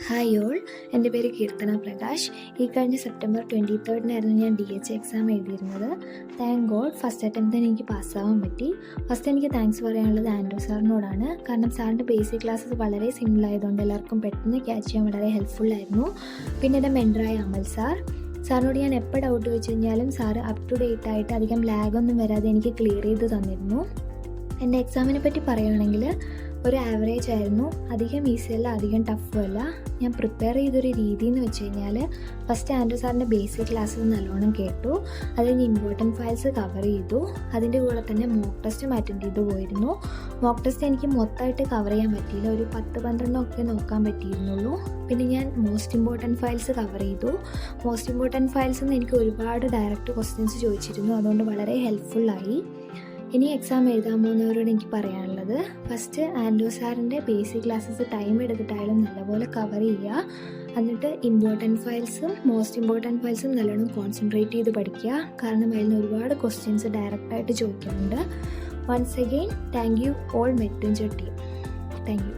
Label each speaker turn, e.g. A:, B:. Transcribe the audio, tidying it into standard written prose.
A: Hi all, എൻ്റെ പേര് കീർത്തന പ്രകാശ്. ഈ കഴിഞ്ഞ സെപ്റ്റംബർ 23 ഞാൻ DH എക്സാം എഴുതിയിരുന്നത്. താങ്ക് ഗോഡ് ഫസ്റ്റ് അറ്റംപ്റ്റ് തന്നെ എനിക്ക് പാസ്സാവാൻ പറ്റി. ഫസ്റ്റ് എനിക്ക് താങ്ക്സ് പറയാനുള്ളത് ആൻഡ്രൂ സാറിനോടാണ്. കാരണം സാറിൻ്റെ ബേസിക് ക്ലാസ്സസ് വളരെ സിമ്പിൾ ആയതുകൊണ്ട് എല്ലാവർക്കും പെട്ടെന്ന് ക്യാച്ച് ചെയ്യാൻ വളരെ ഹെൽപ്ഫുള്ളായിരുന്നു. പിന്നെ എൻ്റെ മെൻറ്ററായ അമൽ സാറിനോട് ഞാൻ എപ്പോൾ ഡൗട്ട് വെച്ച് കഴിഞ്ഞാലും സാറ് അപ് ടു ഡേറ്റ് ആയിട്ട് അധികം ലാഗൊന്നും വരാതെ എനിക്ക് ക്ലിയർ ചെയ്ത് തന്നിരുന്നു. എൻ്റെ എക്സാമിനെ പറ്റി പറയുകയാണെങ്കിൽ ഒരു ആവറേജ് ആയിരുന്നു. അധികം ഈസിയല്ല, അധികം ടഫും അല്ല. ഞാൻ പ്രിപ്പയർ ചെയ്തൊരു രീതി എന്ന് വെച്ച് കഴിഞ്ഞാൽ ഫസ്റ്റ് ആൻഡ്രൂ സാറിൻ്റെ ബേസിക് ക്ലാസ്സസ് നല്ലോണം കേട്ടു. അത് കഴിഞ്ഞ് ഇമ്പോർട്ടൻറ്റ് ഫയൽസ് കവർ ചെയ്തു. അതിൻ്റെ കൂടെ തന്നെ മോക്ക് ടെസ്റ്റും അറ്റൻഡ് ചെയ്തു പോയിരുന്നു. മോക്ക് ടെസ്റ്റ് എനിക്ക് മൊത്തമായിട്ട് കവർ ചെയ്യാൻ പറ്റിയില്ല, ഒരു 10-12 ഒക്കെ നോക്കാൻ പറ്റിയിരുന്നുള്ളൂ. പിന്നെ ഞാൻ മോസ്റ്റ് ഇമ്പോർട്ടൻറ്റ് ഫയൽസ് കവർ ചെയ്തു. മോസ്റ്റ് ഇമ്പോർട്ടൻറ്റ് ഫയൽസ് നിന്ന് എനിക്ക് ഒരുപാട് ഡയറക്റ്റ് ക്വസ്റ്റ്യൻസ് ചോദിച്ചിരുന്നു, അതുകൊണ്ട് വളരെ ഹെൽപ്ഫുള്ളായി. ഇനി എക്സാം എഴുതാൻ പോകുന്നവരോട് എനിക്ക് പറയാനുള്ളത്, ഫസ്റ്റ് ആൻഡ്രൂ സാറിൻ്റെ ബേസിക് ക്ലാസ്സസ് ടൈം എടുത്തിട്ടായാലും നല്ലപോലെ കവർ ചെയ്യുക. എന്നിട്ട് ഇമ്പോർട്ടൻറ്റ് ഫയൽസും മോസ്റ്റ് ഇമ്പോർട്ടൻറ്റ് ഫയൽസും നല്ലോണം കോൺസെൻട്രേറ്റ് ചെയ്ത് പഠിക്കുക. കാരണം അതിൽ നിന്ന് ഒരുപാട് ക്വസ്റ്റ്യൻസ് ഡയറക്റ്റായിട്ട് ചോദിക്കുന്നുണ്ട്. Once again thank you all മെറ്റുഞ്ചർ ടീം. Thank U.